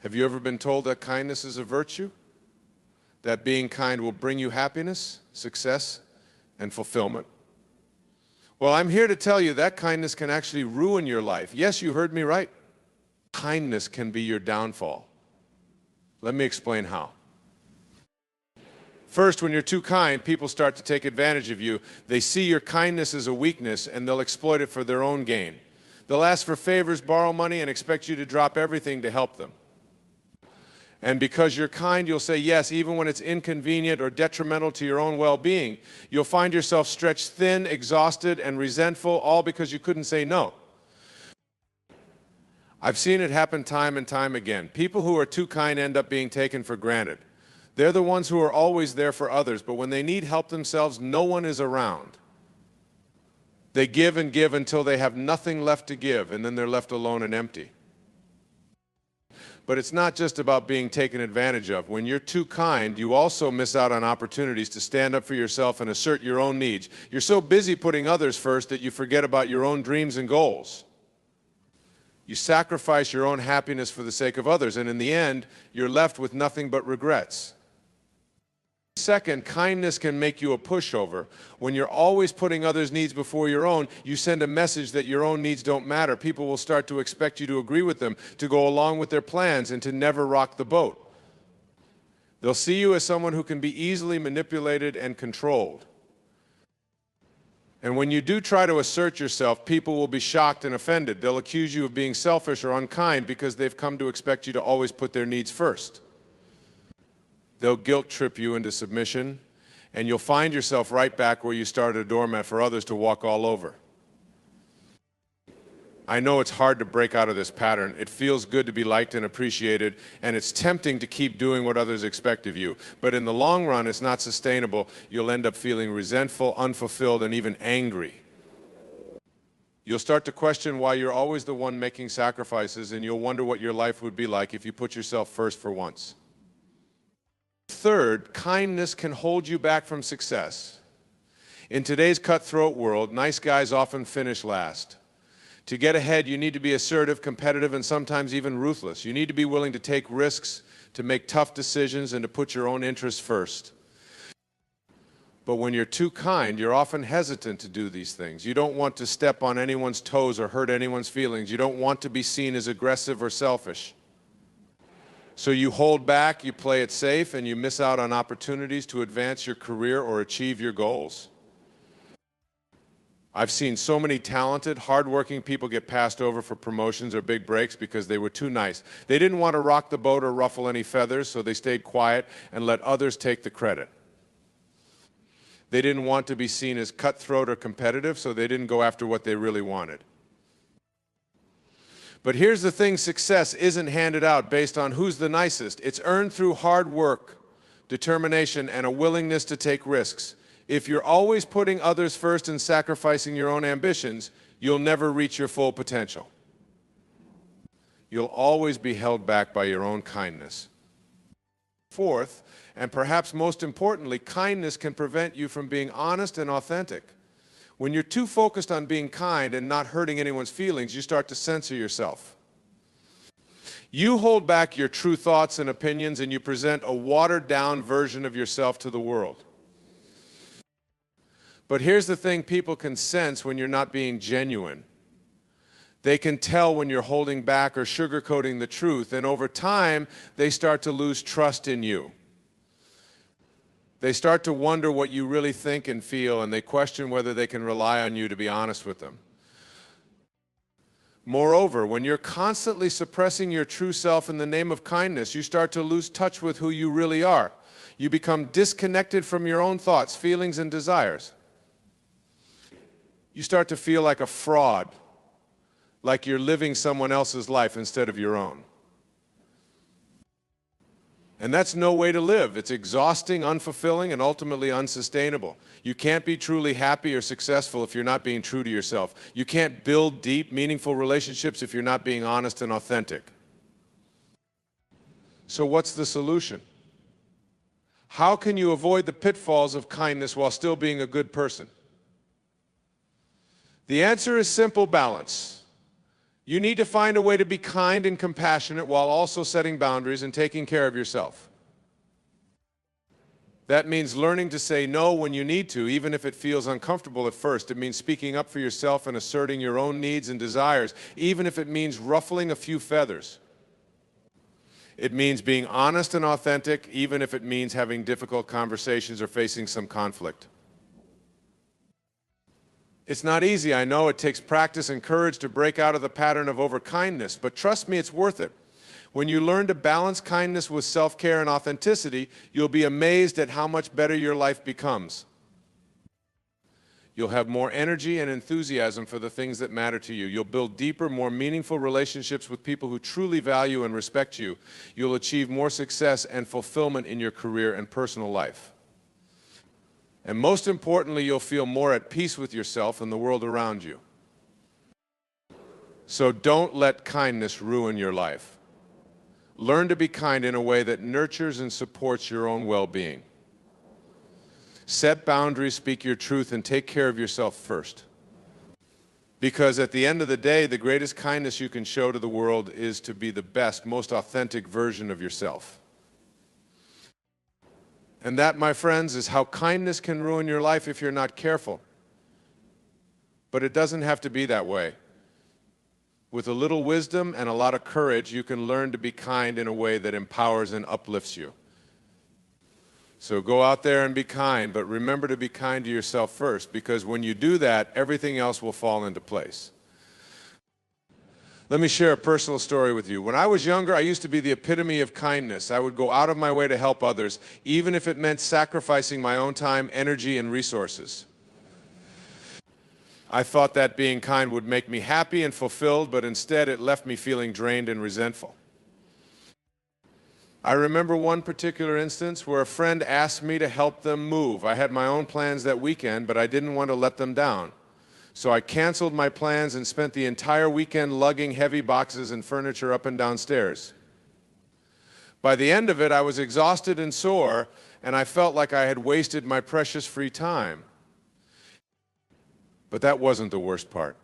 Have you ever been told that kindness is a virtue? That being kind will bring you happiness, success, and fulfillment? Well, I'm here to tell you that kindness can actually ruin your life. Yes, you heard me right. Kindness can be your downfall. Let me explain how. First, when you're too kind, people start to take advantage of you. They see your kindness as a weakness, and they'll exploit it for their own gain. They'll ask for favors, borrow money, and expect you to drop everything to help them. And because you're kind, you'll say yes, even when it's inconvenient or detrimental to your own well-being. You'll find yourself stretched thin, exhausted, and resentful, all because you couldn't say no. I've seen it happen time and time again. People who are too kind end up being taken for granted. They're the ones who are always there for others, but when they need help themselves, no one is around. They give and give until they have nothing left to give, and then they're left alone and empty. But it's not just about being taken advantage of. When you're too kind, you also miss out on opportunities to stand up for yourself and assert your own needs. You're so busy putting others first that you forget about your own dreams and goals. You sacrifice your own happiness for the sake of others, and in the end, you're left with nothing but regrets. Second, kindness can make you a pushover. When you're always putting others' needs before your own, you send a message that your own needs don't matter. People will start to expect you to agree with them, to go along with their plans, and to never rock the boat. They'll see you as someone who can be easily manipulated and controlled. And when you do try to assert yourself, people will be shocked and offended. They'll accuse you of being selfish or unkind because they've come to expect you to always put their needs first. They'll guilt trip you into submission, and you'll find yourself right back where you started, a doormat for others to walk all over. I know it's hard to break out of this pattern. It feels good to be liked and appreciated, and it's tempting to keep doing what others expect of you. But in the long run, it's not sustainable. You'll end up feeling resentful, unfulfilled, and even angry. You'll start to question why you're always the one making sacrifices, and you'll wonder what your life would be like if you put yourself first for once. Third, kindness can hold you back from success. In today's cutthroat world, nice guys often finish last. To get ahead, you need to be assertive, competitive, and sometimes even ruthless. You need to be willing to take risks, to make tough decisions, and to put your own interests first. But when you're too kind, you're often hesitant to do these things. You don't want to step on anyone's toes or hurt anyone's feelings. You don't want to be seen as aggressive or selfish. So you hold back, you play it safe, and you miss out on opportunities to advance your career or achieve your goals. I've seen so many talented, hardworking people get passed over for promotions or big breaks because they were too nice. They didn't want to rock the boat or ruffle any feathers, so they stayed quiet and let others take the credit. They didn't want to be seen as cutthroat or competitive, so they didn't go after what they really wanted. But here's the thing, success isn't handed out based on who's the nicest. It's earned through hard work, determination, and a willingness to take risks. If you're always putting others first and sacrificing your own ambitions, you'll never reach your full potential. You'll always be held back by your own kindness. Fourth, and perhaps most importantly, kindness can prevent you from being honest and authentic. When you're too focused on being kind and not hurting anyone's feelings, you start to censor yourself. You hold back your true thoughts and opinions, and you present a watered-down version of yourself to the world. But here's the thing people can sense when you're not being genuine. They can tell when you're holding back or sugarcoating the truth, and over time, they start to lose trust in you. They start to wonder what you really think and feel, and they question whether they can rely on you to be honest with them. Moreover, when you're constantly suppressing your true self in the name of kindness, you start to lose touch with who you really are. You become disconnected from your own thoughts, feelings, and desires. You start to feel like a fraud, like you're living someone else's life instead of your own. And that's no way to live. It's exhausting, unfulfilling, and ultimately unsustainable. You can't be truly happy or successful if you're not being true to yourself. You can't build deep, meaningful relationships if you're not being honest and authentic. So what's the solution? How can you avoid the pitfalls of kindness while still being a good person? The answer is simple balance. You need to find a way to be kind and compassionate while also setting boundaries and taking care of yourself. That means learning to say no when you need to, even if it feels uncomfortable at first. It means speaking up for yourself and asserting your own needs and desires, even if it means ruffling a few feathers. It means being honest and authentic, even if it means having difficult conversations or facing some conflict. It's not easy, I know. It takes practice and courage to break out of the pattern of overkindness, but trust me, it's worth it. When you learn to balance kindness with self-care and authenticity, you'll be amazed at how much better your life becomes. You'll have more energy and enthusiasm for the things that matter to you. You'll build deeper, more meaningful relationships with people who truly value and respect you. You'll achieve more success and fulfillment in your career and personal life. And most importantly, you'll feel more at peace with yourself and the world around you. So don't let kindness ruin your life. Learn to be kind in a way that nurtures and supports your own well-being. Set boundaries, speak your truth, and take care of yourself first. Because at the end of the day, the greatest kindness you can show to the world is to be the best, most authentic version of yourself. And that, my friends, is how kindness can ruin your life if you're not careful. But it doesn't have to be that way. With a little wisdom and a lot of courage, you can learn to be kind in a way that empowers and uplifts you. So go out there and be kind, but remember to be kind to yourself first, because when you do that, everything else will fall into place. Let me share a personal story with you. When I was younger, I used to be the epitome of kindness. I would go out of my way to help others, even if it meant sacrificing my own time, energy, and resources. I thought that being kind would make me happy and fulfilled, but instead it left me feeling drained and resentful. I remember one particular instance where a friend asked me to help them move. I had my own plans that weekend, but I didn't want to let them down. So I canceled my plans and spent the entire weekend lugging heavy boxes and furniture up and down stairs. By the end of it, I was exhausted and sore, and I felt like I had wasted my precious free time. But that wasn't the worst part.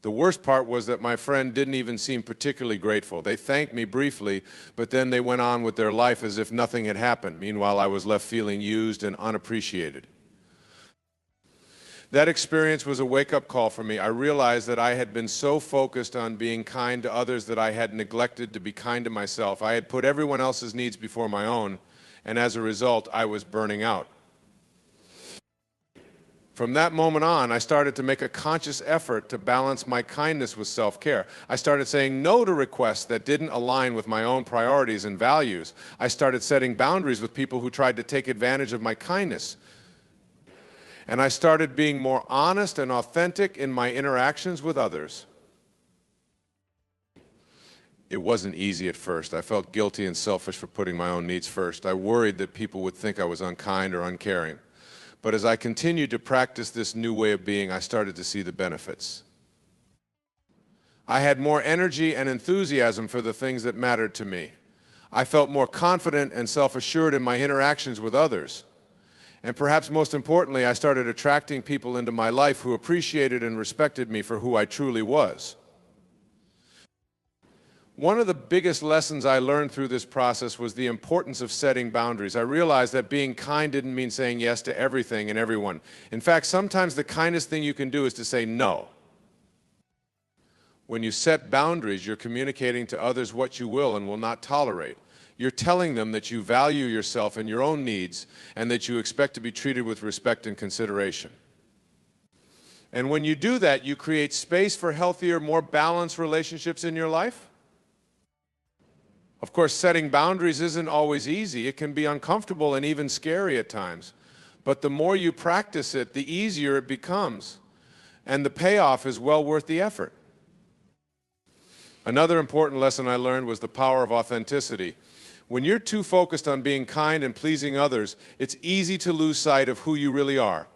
The worst part was that my friend didn't even seem particularly grateful. They thanked me briefly, but then they went on with their life as if nothing had happened. Meanwhile, I was left feeling used and unappreciated. That experience was a wake-up call for me. I realized that I had been so focused on being kind to others that I had neglected to be kind to myself. I had put everyone else's needs before my own, and as a result, I was burning out. From that moment on, I started to make a conscious effort to balance my kindness with self-care. I started saying no to requests that didn't align with my own priorities and values. I started setting boundaries with people who tried to take advantage of my kindness. And I started being more honest and authentic in my interactions with others. It wasn't easy at first. I felt guilty and selfish for putting my own needs first. I worried that people would think I was unkind or uncaring. But as I continued to practice this new way of being, I started to see the benefits. I had more energy and enthusiasm for the things that mattered to me. I felt more confident and self-assured in my interactions with others. And perhaps most importantly, I started attracting people into my life who appreciated and respected me for who I truly was. One of the biggest lessons I learned through this process was the importance of setting boundaries. I realized that being kind didn't mean saying yes to everything and everyone. In fact, sometimes the kindest thing you can do is to say no. When you set boundaries, you're communicating to others what you will and will not tolerate. You're telling them that you value yourself and your own needs, and that you expect to be treated with respect and consideration. And when you do that, you create space for healthier, more balanced relationships in your life. Of course, setting boundaries isn't always easy. It can be uncomfortable and even scary at times. But the more you practice it, the easier it becomes. And the payoff is well worth the effort. Another important lesson I learned was the power of authenticity. When you're too focused on being kind and pleasing others, it's easy to lose sight of who you really are.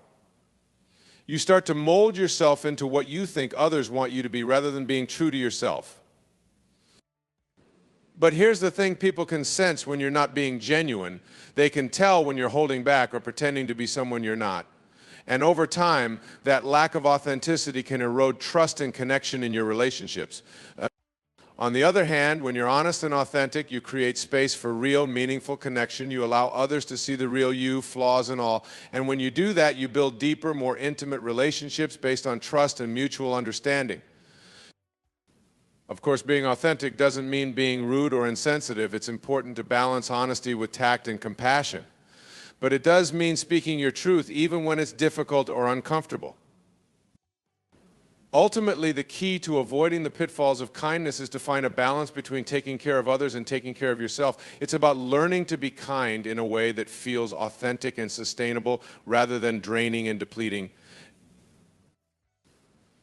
You start to mold yourself into what you think others want you to be rather than being true to yourself. But here's the thing people can sense when you're not being genuine. They can tell when you're holding back or pretending to be someone you're not. And over time, that lack of authenticity can erode trust and connection in your relationships. On the other hand, when you're honest and authentic, you create space for real, meaningful connection. You allow others to see the real you, flaws and all. And when you do that, you build deeper, more intimate relationships based on trust and mutual understanding. Of course, being authentic doesn't mean being rude or insensitive. It's important to balance honesty with tact and compassion. But it does mean speaking your truth even when it's difficult or uncomfortable. Ultimately, the key to avoiding the pitfalls of kindness is to find a balance between taking care of others and taking care of yourself. It's about learning to be kind in a way that feels authentic and sustainable rather than draining and depleting.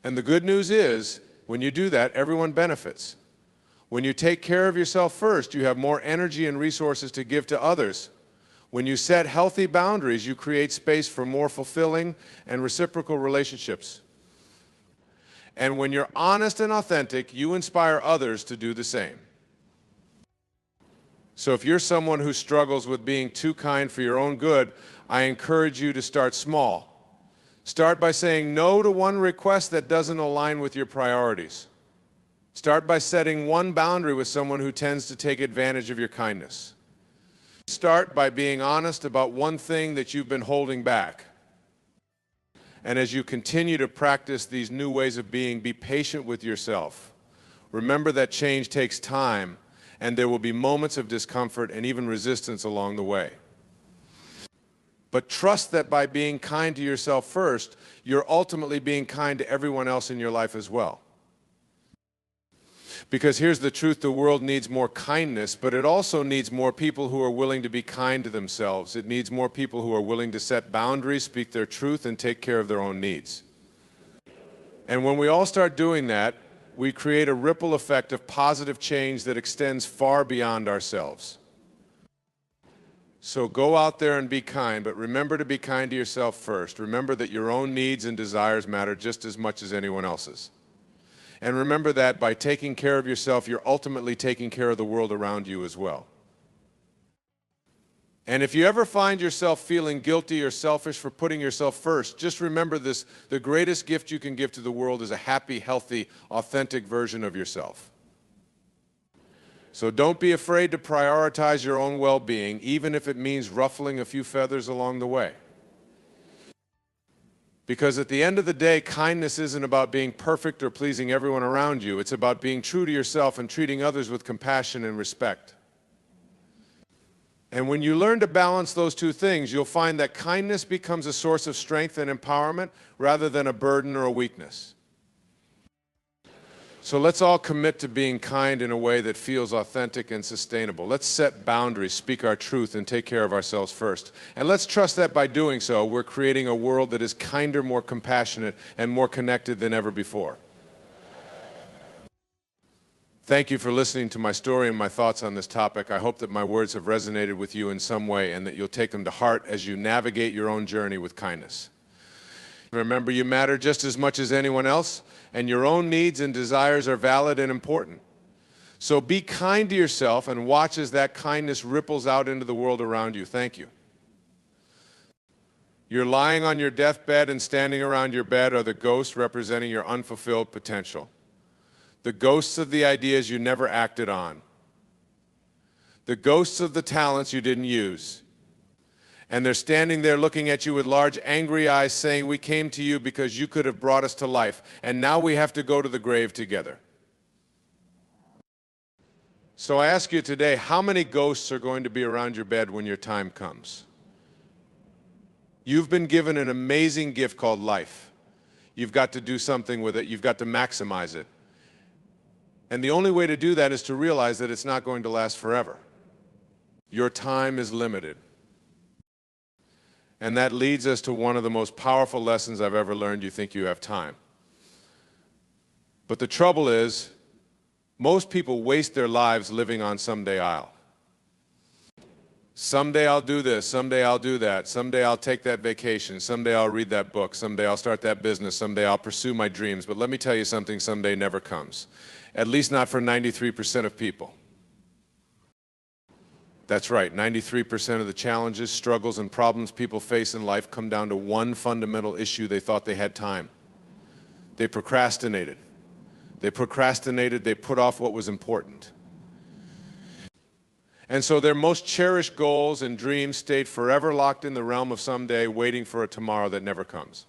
And the good news is, when you do that, everyone benefits. When you take care of yourself first, you have more energy and resources to give to others. When you set healthy boundaries, you create space for more fulfilling and reciprocal relationships. And when you're honest and authentic, you inspire others to do the same. So if you're someone who struggles with being too kind for your own good, I encourage you to start small. Start by saying no to one request that doesn't align with your priorities. Start by setting one boundary with someone who tends to take advantage of your kindness. Start by being honest about one thing that you've been holding back. And as you continue to practice these new ways of being, be patient with yourself. Remember that change takes time, and there will be moments of discomfort and even resistance along the way. But trust that by being kind to yourself first, you're ultimately being kind to everyone else in your life as well. Because here's the truth, the world needs more kindness, but it also needs more people who are willing to be kind to themselves. It needs more people who are willing to set boundaries, speak their truth, and take care of their own needs. And when we all start doing that, we create a ripple effect of positive change that extends far beyond ourselves. So go out there and be kind, but remember to be kind to yourself first. Remember that your own needs and desires matter just as much as anyone else's. And remember that by taking care of yourself, you're ultimately taking care of the world around you as well. And if you ever find yourself feeling guilty or selfish for putting yourself first, just remember this: the greatest gift you can give to the world is a happy, healthy, authentic version of yourself. So don't be afraid to prioritize your own well-being, even if it means ruffling a few feathers along the way. Because at the end of the day, kindness isn't about being perfect or pleasing everyone around you. It's about being true to yourself and treating others with compassion and respect. And when you learn to balance those two things, you'll find that kindness becomes a source of strength and empowerment rather than a burden or a weakness. So let's all commit to being kind in a way that feels authentic and sustainable. Let's set boundaries, speak our truth, and take care of ourselves first. And let's trust that by doing so, we're creating a world that is kinder, more compassionate, and more connected than ever before. Thank you for listening to my story and my thoughts on this topic. I hope that my words have resonated with you in some way and that you'll take them to heart as you navigate your own journey with kindness. Remember, you matter just as much as anyone else, and your own needs and desires are valid and important. So be kind to yourself and watch as that kindness ripples out into the world around you. Thank you. You're lying on your deathbed, and standing around your bed are the ghosts representing your unfulfilled potential. The ghosts of the ideas you never acted on. The ghosts of the talents you didn't use. And they're standing there looking at you with large, angry eyes saying, "We came to you because you could have brought us to life, and now we have to go to the grave together." So I ask you today, how many ghosts are going to be around your bed when your time comes? You've been given an amazing gift called life. You've got to do something with it. You've got to maximize it. And the only way to do that is to realize that it's not going to last forever. Your time is limited. And that leads us to one of the most powerful lessons I've ever learned: you think you have time. But the trouble is, most people waste their lives living on someday I'll. Someday I'll do this, someday I'll do that, someday I'll take that vacation, someday I'll read that book, someday I'll start that business, someday I'll pursue my dreams. But let me tell you something, someday never comes. At least not for 93% of people. That's right, 93% of the challenges, struggles, and problems people face in life come down to one fundamental issue: they thought they had time. They procrastinated. They procrastinated, they put off what was important. And so their most cherished goals and dreams stayed forever locked in the realm of someday, waiting for a tomorrow that never comes.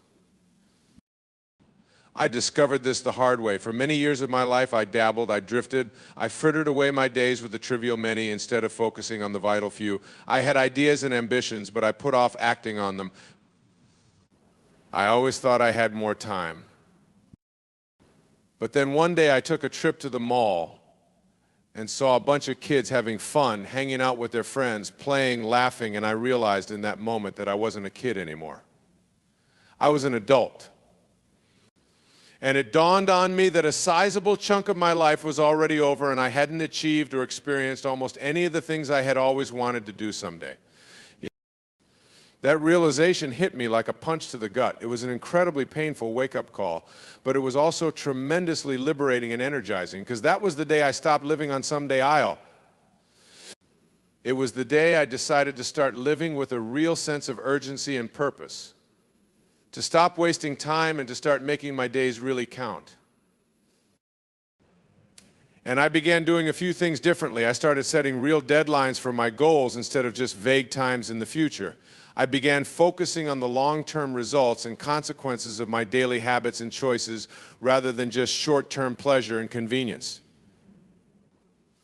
I discovered this the hard way. For many years of my life, I dabbled, I drifted, I frittered away my days with the trivial many instead of focusing on the vital few. I had ideas and ambitions, but I put off acting on them. I always thought I had more time. But then one day I took a trip to the mall and saw a bunch of kids having fun, hanging out with their friends, playing, laughing, and I realized in that moment that I wasn't a kid anymore. I was an adult. And it dawned on me that a sizable chunk of my life was already over and I hadn't achieved or experienced almost any of the things I had always wanted to do someday. That realization hit me like a punch to the gut. It was an incredibly painful wake-up call, but it was also tremendously liberating and energizing, because that was the day I stopped living on someday I'll. It was the day I decided to start living with a real sense of urgency and purpose, to stop wasting time and to start making my days really count. And I began doing a few things differently. I started setting real deadlines for my goals instead of just vague times in the future. I began focusing on the long-term results and consequences of my daily habits and choices rather than just short-term pleasure and convenience.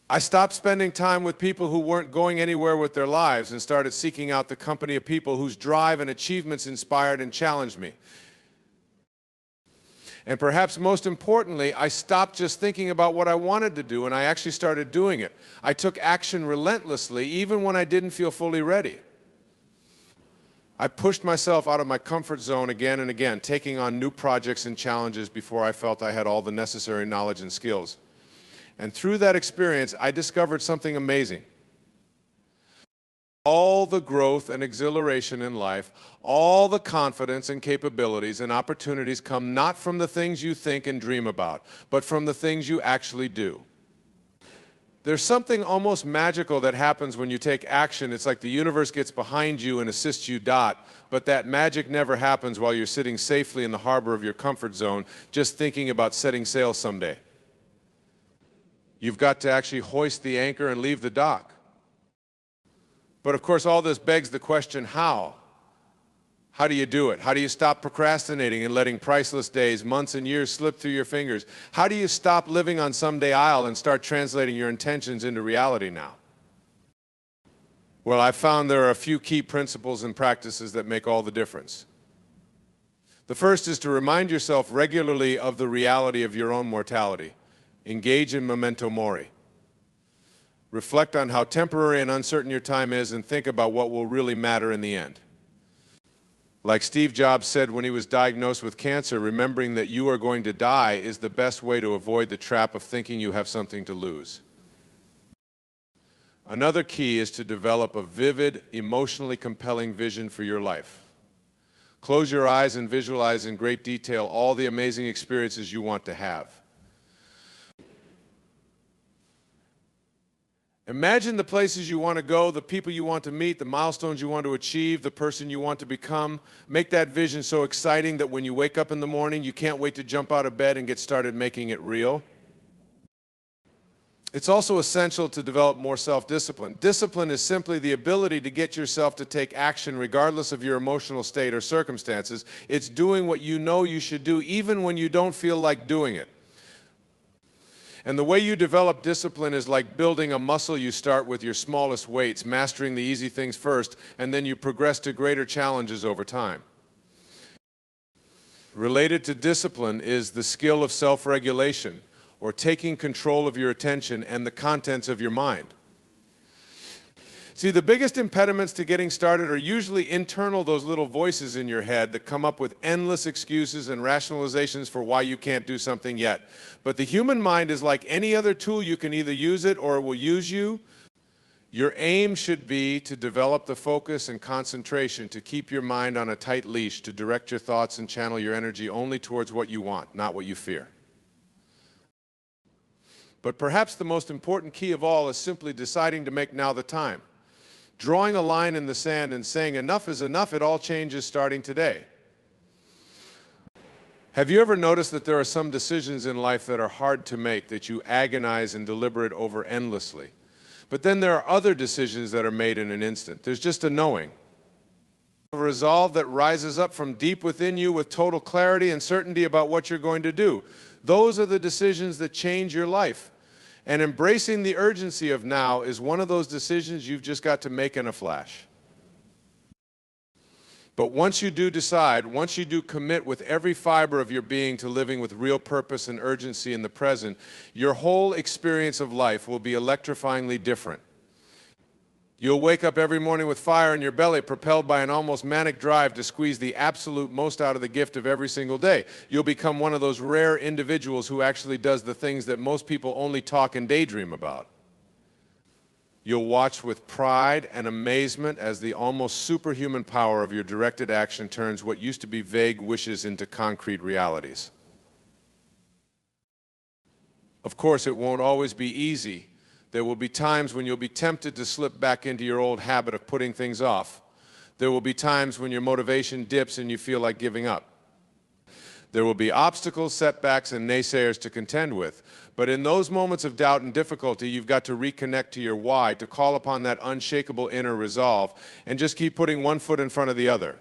I stopped spending time with people who weren't going anywhere with their lives and started seeking out the company of people whose drive and achievements inspired and challenged me. And perhaps most importantly, I stopped just thinking about what I wanted to do and I actually started doing it. I took action relentlessly even when I didn't feel fully ready. I pushed myself out of my comfort zone again and again, taking on new projects and challenges before I felt I had all the necessary knowledge and skills. And through that experience, I discovered something amazing. All the growth and exhilaration in life, all the confidence and capabilities and opportunities come not from the things you think and dream about, but from the things you actually do. There's something almost magical that happens when you take action. It's like the universe gets behind you and assists you, but that magic never happens while you're sitting safely in the harbor of your comfort zone, just thinking about setting sail someday. You've got to actually hoist the anchor and leave the dock. But of course, all this begs the question, how? How do you do it? How do you stop procrastinating and letting priceless days, months, and years slip through your fingers? How do you stop living on someday I'll and start translating your intentions into reality now? Well, I found there are a few key principles and practices that make all the difference. The first is to remind yourself regularly of the reality of your own mortality. Engage in memento mori. Reflect on how temporary and uncertain your time is and think about what will really matter in the end. Like Steve Jobs said when he was diagnosed with cancer, remembering that you are going to die is the best way to avoid the trap of thinking you have something to lose. Another key is to develop a vivid, emotionally compelling vision for your life. Close your eyes and visualize in great detail all the amazing experiences you want to have. Imagine the places you want to go, the people you want to meet, the milestones you want to achieve, the person you want to become. Make that vision so exciting that when you wake up in the morning, you can't wait to jump out of bed and get started making it real. It's also essential to develop more self-discipline. Discipline is simply the ability to get yourself to take action regardless of your emotional state or circumstances. It's doing what you know you should do even when you don't feel like doing it. And the way you develop discipline is like building a muscle. You start with your smallest weights, mastering the easy things first, and then you progress to greater challenges over time. Related to discipline is the skill of self-regulation, or taking control of your attention and the contents of your mind. See, the biggest impediments to getting started are usually internal, those little voices in your head that come up with endless excuses and rationalizations for why you can't do something yet. But the human mind is like any other tool. You can either use it or it will use you. Your aim should be to develop the focus and concentration to keep your mind on a tight leash, to direct your thoughts and channel your energy only towards what you want, not what you fear. But perhaps the most important key of all is simply deciding to make now the time. drawing a line in the sand and saying enough is enough, it all changes starting today. Have you ever noticed that there are some decisions in life that are hard to make, that you agonize and deliberate over endlessly? But then there are other decisions that are made in an instant. There's just a knowing, a resolve that rises up from deep within you with total clarity and certainty about what you're going to do. Those are the decisions that change your life. And embracing the urgency of now is one of those decisions you've just got to make in a flash. But once you do decide, once you do commit with every fiber of your being to living with real purpose and urgency in the present, your whole experience of life will be electrifyingly different. You'll wake up every morning with fire in your belly, propelled by an almost manic drive to squeeze the absolute most out of the gift of every single day. You'll become one of those rare individuals who actually does the things that most people only talk and daydream about. You'll watch with pride and amazement as the almost superhuman power of your directed action turns what used to be vague wishes into concrete realities. Of course, it won't always be easy. There will be times when you'll be tempted to slip back into your old habit of putting things off. There will be times when your motivation dips and you feel like giving up. There will be obstacles, setbacks, and naysayers to contend with. But in those moments of doubt and difficulty, you've got to reconnect to your why, to call upon that unshakable inner resolve, and just keep putting one foot in front of the other.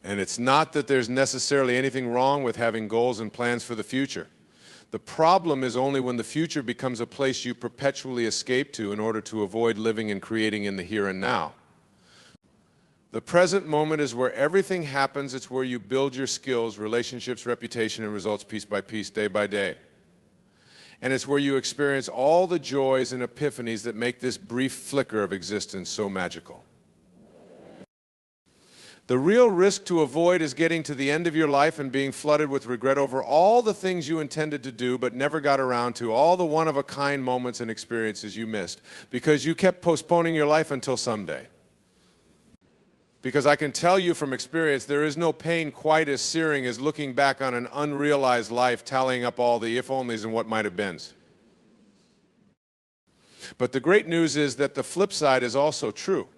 And it's not that there's necessarily anything wrong with having goals and plans for the future. The problem is only when the future becomes a place you perpetually escape to in order to avoid living and creating in the here and now. The present moment is where everything happens. It's where you build your skills, relationships, reputation, and results piece by piece, day by day. And it's where you experience all the joys and epiphanies that make this brief flicker of existence so magical. The real risk to avoid is getting to the end of your life and being flooded with regret over all the things you intended to do but never got around to, all the one-of-a-kind moments and experiences you missed, because you kept postponing your life until someday. Because I can tell you from experience, there is no pain quite as searing as looking back on an unrealized life, tallying up all the if-onlys and what might have beens. But the great news is that the flip side is also true.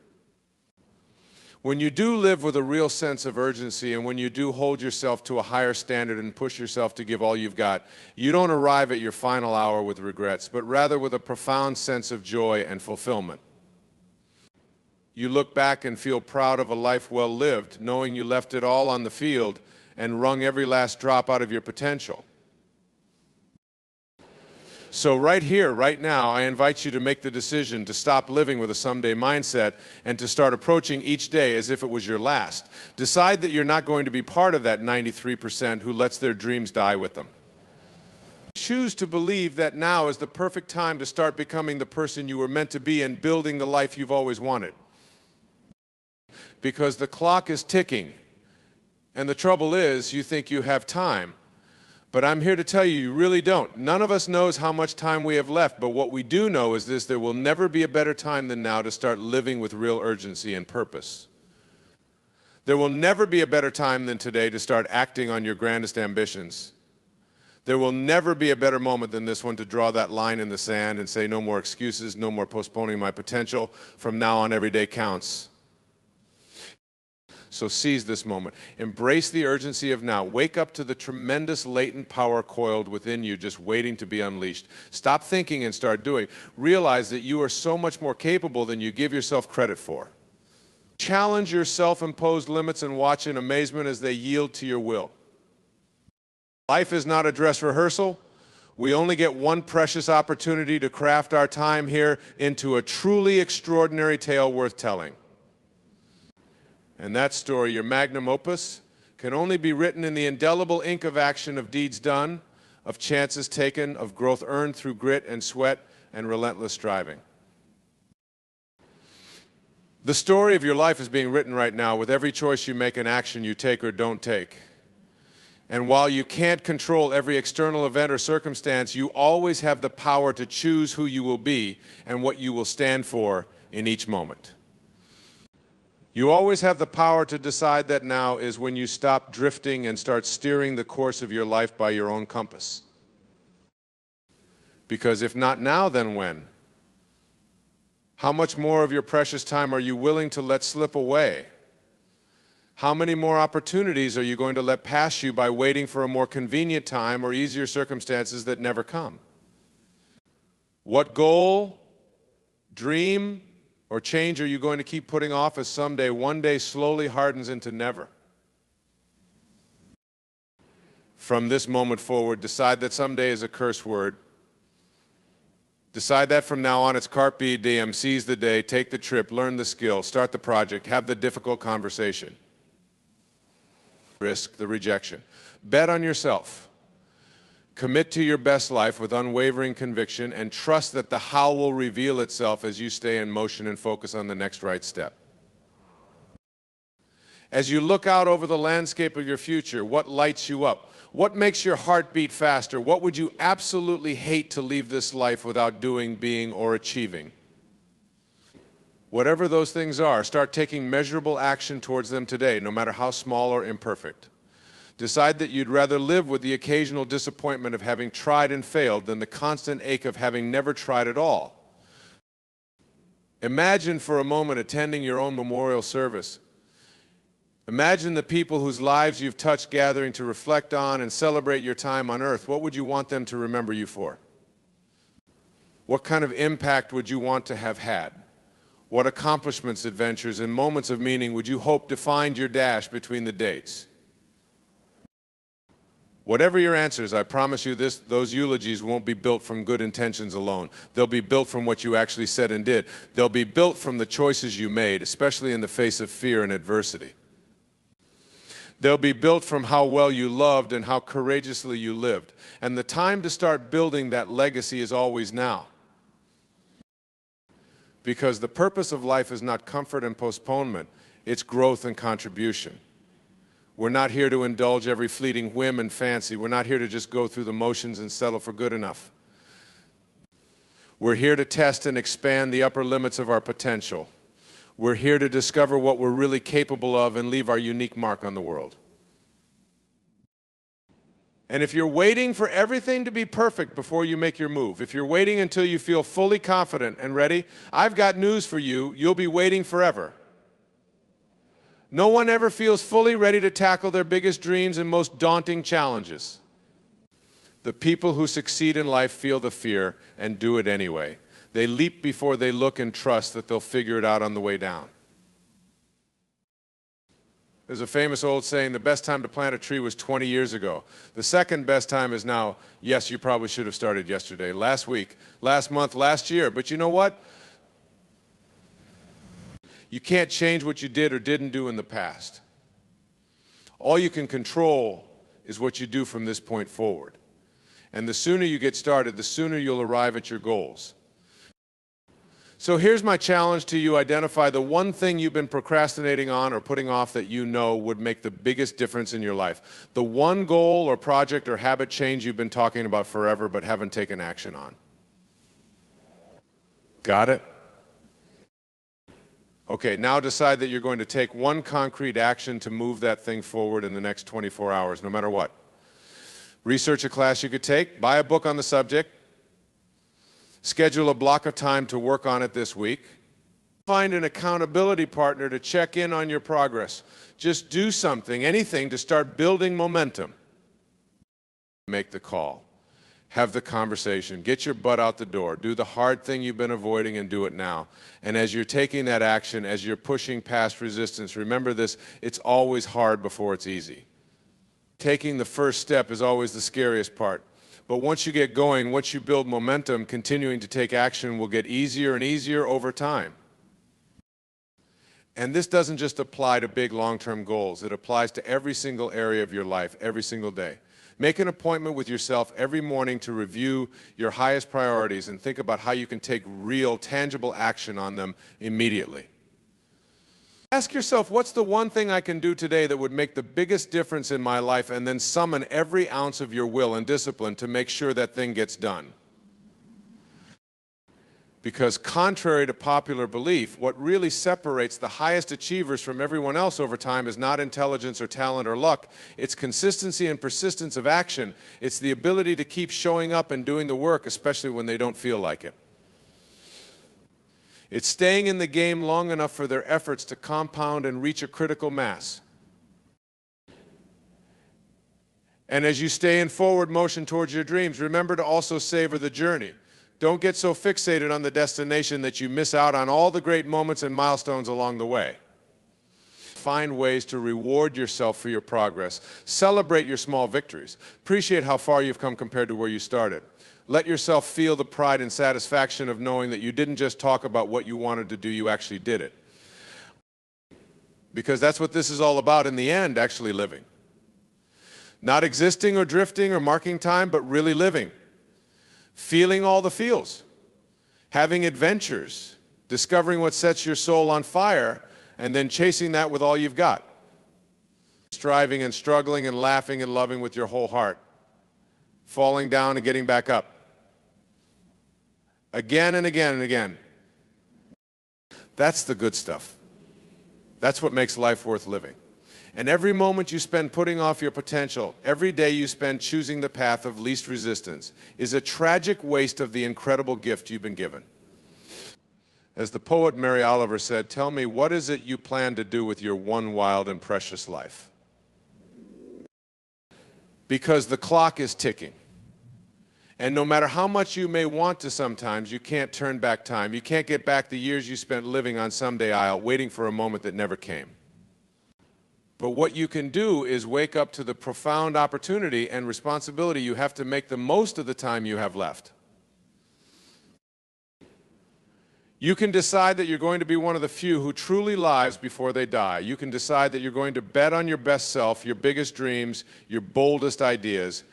When you do live with a real sense of urgency, and when you do hold yourself to a higher standard and push yourself to give all you've got, you don't arrive at your final hour with regrets, but rather with a profound sense of joy and fulfillment. You look back and feel proud of a life well lived, knowing you left it all on the field and wrung every last drop out of your potential. So right here, right now, I invite you to make the decision to stop living with a someday mindset and to start approaching each day as if it was your last. Decide that you're not going to be part of that 93% who lets their dreams die with them. Choose to believe that now is the perfect time to start becoming the person you were meant to be and building the life you've always wanted. Because the clock is ticking, and the trouble is, you think you have time. But I'm here to tell you, you really don't. None of us knows how much time we have left, but what we do know is this: there will never be a better time than now to start living with real urgency and purpose. There will never be a better time than today to start acting on your grandest ambitions. There will never be a better moment than this one to draw that line in the sand and say, no more excuses, no more postponing my potential. From now on, every day counts. So seize this moment. Embrace the urgency of now. Wake up to the tremendous latent power coiled within you, just waiting to be unleashed. Stop thinking and start doing. Realize that you are so much more capable than you give yourself credit for. Challenge your self-imposed limits and watch in amazement as they yield to your will. Life is not a dress rehearsal. We only get one precious opportunity to craft our time here into a truly extraordinary tale worth telling. And that story, your magnum opus, can only be written in the indelible ink of action, of deeds done, of chances taken, of growth earned through grit and sweat and relentless striving. The story of your life is being written right now with every choice you make and action you take or don't take. And while you can't control every external event or circumstance, you always have the power to choose who you will be and what you will stand for in each moment. You always have the power to decide that now is when you stop drifting and start steering the course of your life by your own compass. Because if not now, then when? How much more of your precious time are you willing to let slip away? How many more opportunities are you going to let pass you by waiting for a more convenient time or easier circumstances that never come? What goal, dream, or change are you going to keep putting off as someday, one day slowly hardens into never? From this moment forward, decide that someday is a curse word. Decide that from now on it's carpe diem, seize the day, take the trip, learn the skill, start the project, have the difficult conversation. Risk the rejection. Bet on yourself. Commit to your best life with unwavering conviction and trust that the how will reveal itself as you stay in motion and focus on the next right step. As you look out over the landscape of your future, what lights you up? What makes your heart beat faster? What would you absolutely hate to leave this life without doing, being, or achieving? Whatever those things are, start taking measurable action towards them today, no matter how small or imperfect. Decide that you'd rather live with the occasional disappointment of having tried and failed than the constant ache of having never tried at all. Imagine for a moment attending your own memorial service. Imagine the people whose lives you've touched gathering to reflect on and celebrate your time on earth. What would you want them to remember you for? What kind of impact would you want to have had? What accomplishments, adventures, and moments of meaning would you hope defined your dash between the dates? Whatever your answers, I promise you those eulogies won't be built from good intentions alone. They'll be built from what you actually said and did. They'll be built from the choices you made, especially in the face of fear and adversity. They'll be built from how well you loved and how courageously you lived. And the time to start building that legacy is always now. Because the purpose of life is not comfort and postponement, it's growth and contribution. We're not here to indulge every fleeting whim and fancy. We're not here to just go through the motions and settle for good enough. We're here to test and expand the upper limits of our potential. We're here to discover what we're really capable of and leave our unique mark on the world. And if you're waiting for everything to be perfect before you make your move, if you're waiting until you feel fully confident and ready, I've got news for you. You'll be waiting forever. No one ever feels fully ready to tackle their biggest dreams and most daunting challenges. The people who succeed in life feel the fear and do it anyway. They leap before they look and trust that they'll figure it out on the way down. There's a famous old saying, the best time to plant a tree was 20 years ago. The second best time is now. Yes, you probably should have started yesterday, last week, last month, last year. But you know what? You can't change what you did or didn't do in the past. All you can control is what you do from this point forward. And the sooner you get started, the sooner you'll arrive at your goals. So here's my challenge to you. Identify the one thing you've been procrastinating on or putting off that you know would make the biggest difference in your life. The one goal or project or habit change you've been talking about forever but haven't taken action on. Got it? Okay, now decide that you're going to take one concrete action to move that thing forward in the next 24 hours, no matter what. Research a class you could take, buy a book on the subject, schedule a block of time to work on it this week. Find an accountability partner to check in on your progress. Just do something, anything to start building momentum. Make the call. Have the conversation. Get your butt out the door. Do the hard thing you've been avoiding and do it now. And as you're taking that action, as you're pushing past resistance, remember this, it's always hard before it's easy. Taking the first step is always the scariest part. But once you get going, once you build momentum, continuing to take action will get easier and easier over time. And this doesn't just apply to big long-term goals. It applies to every single area of your life, every single day. Make an appointment with yourself every morning to review your highest priorities and think about how you can take real, tangible action on them immediately. Ask yourself, what's the one thing I can do today that would make the biggest difference in my life, and then summon every ounce of your will and discipline to make sure that thing gets done. Because contrary to popular belief, what really separates the highest achievers from everyone else over time is not intelligence or talent or luck. It's consistency and persistence of action. It's the ability to keep showing up and doing the work, especially when they don't feel like it. It's staying in the game long enough for their efforts to compound and reach a critical mass. And as you stay in forward motion towards your dreams, remember to also savor the journey. Don't get so fixated on the destination that you miss out on all the great moments and milestones along the way. Find ways to reward yourself for your progress. Celebrate your small victories. Appreciate how far you've come compared to where you started. Let yourself feel the pride and satisfaction of knowing that you didn't just talk about what you wanted to do, you actually did it. Because that's what this is all about in the end, actually living. Not existing or drifting or marking time, but really living. Feeling all the feels. Having adventures. Discovering what sets your soul on fire, and then chasing that with all you've got. Striving and struggling and laughing and loving with your whole heart. Falling down and getting back up. Again and again and again. That's the good stuff. That's what makes life worth living. And every moment you spend putting off your potential, every day you spend choosing the path of least resistance, is a tragic waste of the incredible gift you've been given. As the poet Mary Oliver said, tell me, what is it you plan to do with your one wild and precious life? Because the clock is ticking. And no matter how much you may want to sometimes, you can't turn back time. You can't get back the years you spent living on someday Isle, waiting for a moment that never came. But what you can do is wake up to the profound opportunity and responsibility you have to make the most of the time you have left. You can decide that you're going to be one of the few who truly lives before they die. You can decide that you're going to bet on your best self, your biggest dreams, your boldest ideas.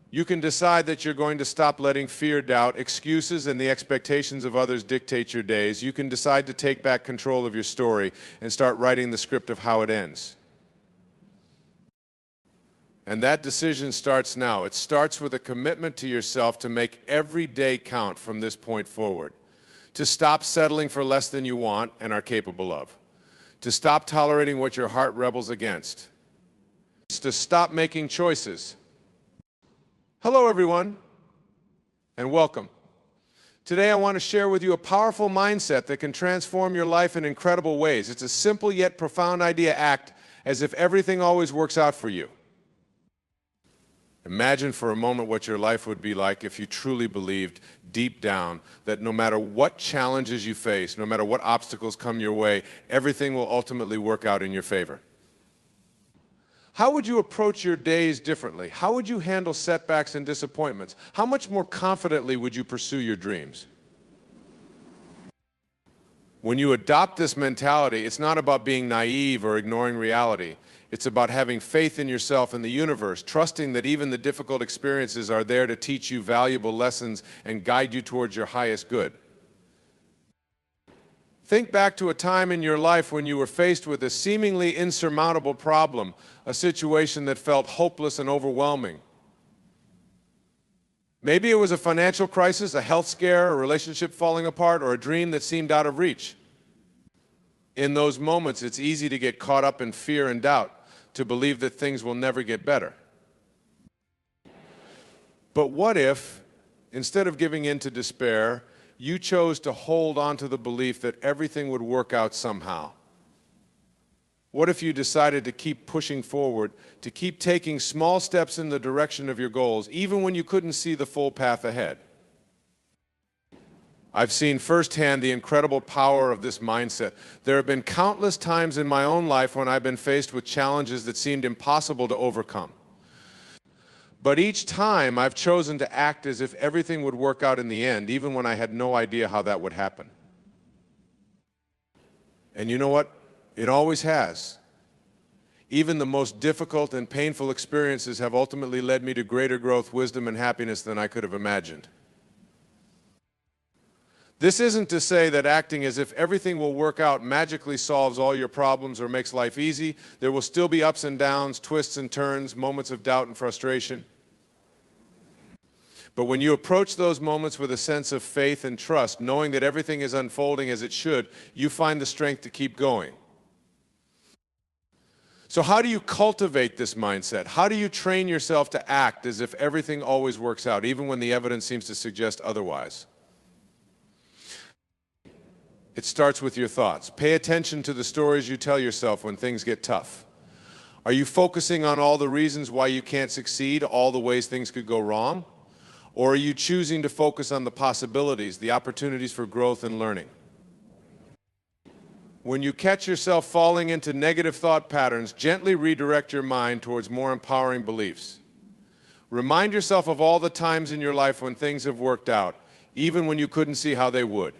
You can decide that you're going to stop letting fear, doubt, excuses, and the expectations of others dictate your days. You can decide to take back control of your story and start writing the script of how it ends. And that decision starts now. It starts with a commitment to yourself to make every day count from this point forward. To stop settling for less than you want and are capable of. To stop tolerating what your heart rebels against. To stop making choices. Hello, everyone, and welcome. Today I want to share with you a powerful mindset that can transform your life in incredible ways. It's a simple yet profound idea. Act as if everything always works out for you. Imagine for a moment what your life would be like if you truly believed deep down that no matter what challenges you face, no matter what obstacles come your way, everything will ultimately work out in your favor. How would you approach your days differently? How would you handle setbacks and disappointments? How much more confidently would you pursue your dreams? When you adopt this mentality, it's not about being naive or ignoring reality. It's about having faith in yourself and the universe, trusting that even the difficult experiences are there to teach you valuable lessons and guide you towards your highest good. Think back to a time in your life when you were faced with a seemingly insurmountable problem, a situation that felt hopeless and overwhelming. Maybe it was a financial crisis, a health scare, a relationship falling apart, or a dream that seemed out of reach. In those moments, it's easy to get caught up in fear and doubt, to believe that things will never get better. But what if, instead of giving in to despair, you chose to hold on to the belief that everything would work out somehow? What if you decided to keep pushing forward, to keep taking small steps in the direction of your goals, even when you couldn't see the full path ahead? I've seen firsthand the incredible power of this mindset. There have been countless times in my own life when I've been faced with challenges that seemed impossible to overcome. But each time I've chosen to act as if everything would work out in the end, even when I had no idea how that would happen. And you know what? It always has. Even the most difficult and painful experiences have ultimately led me to greater growth, wisdom, and happiness than I could have imagined. This isn't to say that acting as if everything will work out magically solves all your problems or makes life easy. There will still be ups and downs, twists and turns, moments of doubt and frustration. But when you approach those moments with a sense of faith and trust, knowing that everything is unfolding as it should, you find the strength to keep going. So how do you cultivate this mindset? How do you train yourself to act as if everything always works out, even when the evidence seems to suggest otherwise? It starts with your thoughts. Pay attention to the stories you tell yourself when things get tough. Are you focusing on all the reasons why you can't succeed, all the ways things could go wrong? Or are you choosing to focus on the possibilities, the opportunities for growth and learning? When you catch yourself falling into negative thought patterns, gently redirect your mind towards more empowering beliefs. Remind yourself of all the times in your life when things have worked out, even when you couldn't see how they would.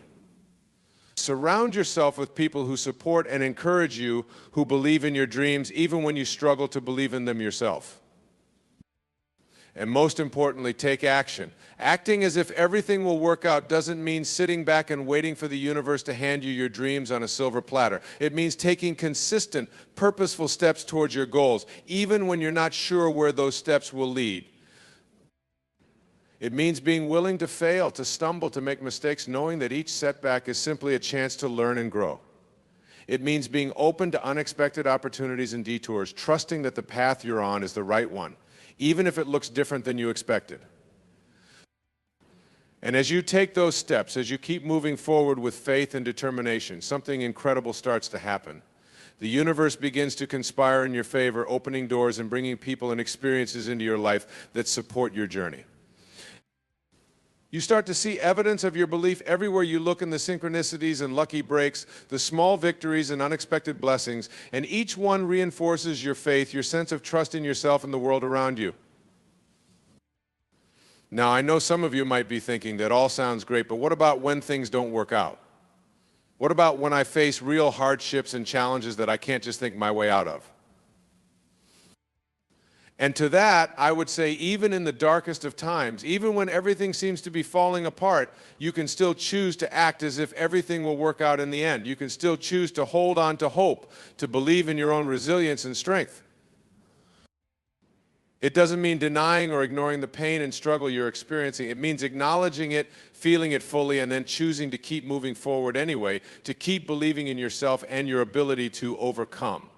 Surround yourself with people who support and encourage you, who believe in your dreams, even when you struggle to believe in them yourself. And most importantly, take action. Acting as if everything will work out doesn't mean sitting back and waiting for the universe to hand you your dreams on a silver platter. It means taking consistent, purposeful steps towards your goals, even when you're not sure where those steps will lead. It means being willing to fail, to stumble, to make mistakes, knowing that each setback is simply a chance to learn and grow. It means being open to unexpected opportunities and detours, trusting that the path you're on is the right one, even if it looks different than you expected. And as you take those steps, as you keep moving forward with faith and determination, something incredible starts to happen. The universe begins to conspire in your favor, opening doors and bringing people and experiences into your life that support your journey. You start to see evidence of your belief everywhere you look, in the synchronicities and lucky breaks, the small victories and unexpected blessings, and each one reinforces your faith, your sense of trust in yourself and the world around you. Now, I know some of you might be thinking that all sounds great, but what about when things don't work out? What about when I face real hardships and challenges that I can't just think my way out of? And to that, I would say, even in the darkest of times, even when everything seems to be falling apart, you can still choose to act as if everything will work out in the end. You can still choose to hold on to hope, to believe in your own resilience and strength. It doesn't mean denying or ignoring the pain and struggle you're experiencing. It means acknowledging it, feeling it fully, and then choosing to keep moving forward anyway, to keep believing in yourself and your ability to overcome.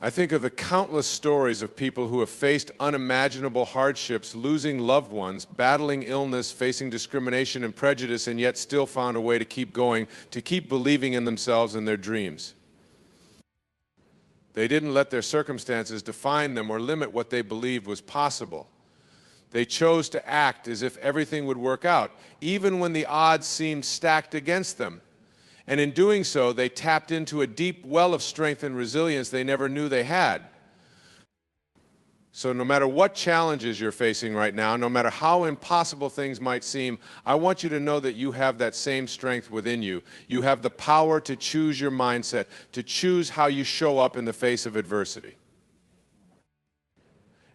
I think of the countless stories of people who have faced unimaginable hardships, losing loved ones, battling illness, facing discrimination and prejudice, and yet still found a way to keep going, to keep believing in themselves and their dreams. They didn't let their circumstances define them or limit what they believed was possible. They chose to act as if everything would work out, even when the odds seemed stacked against them. And in doing so, they tapped into a deep well of strength and resilience they never knew they had. So no matter what challenges you're facing right now, no matter how impossible things might seem, I want you to know that you have that same strength within you. You have the power to choose your mindset, to choose how you show up in the face of adversity.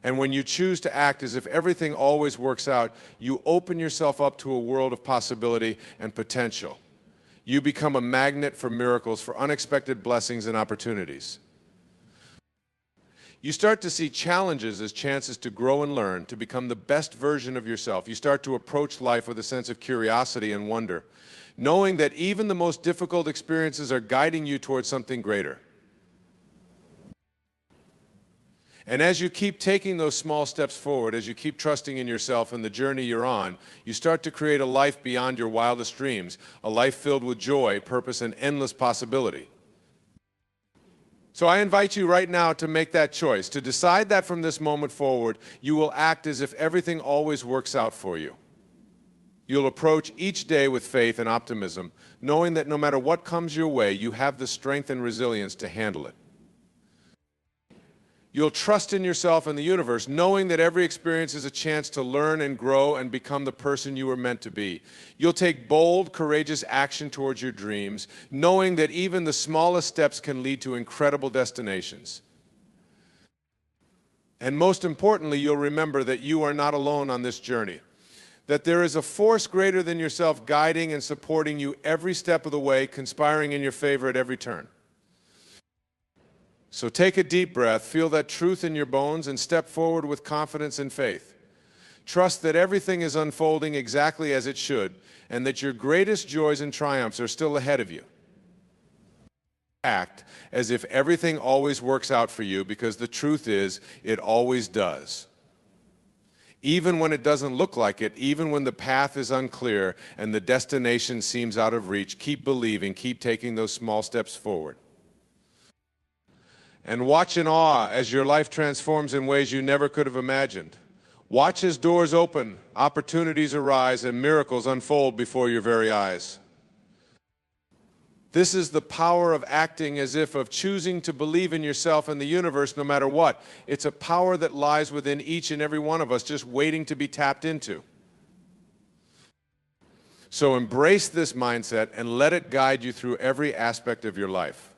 And when you choose to act as if everything always works out, you open yourself up to a world of possibility and potential. You become a magnet for miracles, for unexpected blessings and opportunities. You start to see challenges as chances to grow and learn, to become the best version of yourself. You start to approach life with a sense of curiosity and wonder, knowing that even the most difficult experiences are guiding you towards something greater. And as you keep taking those small steps forward, as you keep trusting in yourself and the journey you're on, you start to create a life beyond your wildest dreams, a life filled with joy, purpose, and endless possibility. So I invite you right now to make that choice, to decide that from this moment forward, you will act as if everything always works out for you. You'll approach each day with faith and optimism, knowing that no matter what comes your way, you have the strength and resilience to handle it. You'll trust in yourself and the universe, knowing that every experience is a chance to learn and grow and become the person you were meant to be. You'll take bold, courageous action towards your dreams, knowing that even the smallest steps can lead to incredible destinations. And most importantly, you'll remember that you are not alone on this journey, that there is a force greater than yourself guiding and supporting you every step of the way, conspiring in your favor at every turn. So take a deep breath, feel that truth in your bones, and step forward with confidence and faith. Trust that everything is unfolding exactly as it should, and that your greatest joys and triumphs are still ahead of you. Act as if everything always works out for you, because the truth is, it always does. Even when it doesn't look like it, even when the path is unclear and the destination seems out of reach, keep believing, keep taking those small steps forward. And watch in awe as your life transforms in ways you never could have imagined. Watch as doors open, opportunities arise, and miracles unfold before your very eyes. This is the power of acting as if, of choosing to believe in yourself and the universe no matter what. It's a power that lies within each and every one of us, just waiting to be tapped into. So embrace this mindset and let it guide you through every aspect of your life.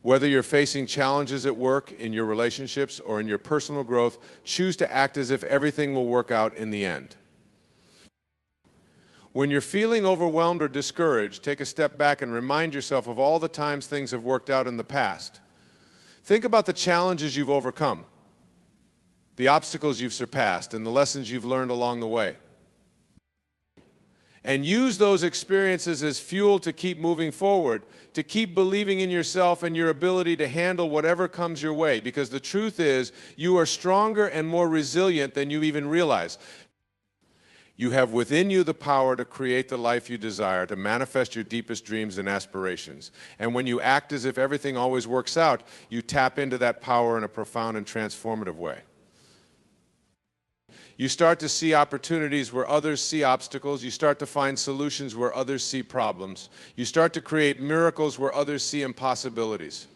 Whether you're facing challenges at work, in your relationships, or in your personal growth, choose to act as if everything will work out in the end. When you're feeling overwhelmed or discouraged, take a step back and remind yourself of all the times things have worked out in the past. Think about the challenges you've overcome, the obstacles you've surpassed, and the lessons you've learned along the way. And use those experiences as fuel to keep moving forward, to keep believing in yourself and your ability to handle whatever comes your way, because the truth is, you are stronger and more resilient than you even realize. You have within you the power to create the life you desire, to manifest your deepest dreams and aspirations. And when you act as if everything always works out, you tap into that power in a profound and transformative way. You start to see opportunities where others see obstacles. You start to find solutions where others see problems. You start to create miracles where others see impossibilities.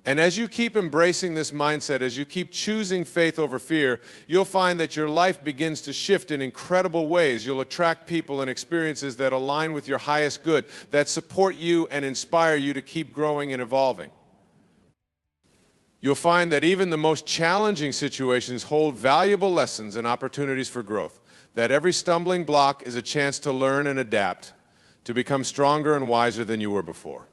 And as you keep embracing this mindset, as you keep choosing faith over fear, you'll find that your life begins to shift in incredible ways. You'll attract people and experiences that align with your highest good, that support you and inspire you to keep growing and evolving. You'll find that even the most challenging situations hold valuable lessons and opportunities for growth, that every stumbling block is a chance to learn and adapt, to become stronger and wiser than you were before.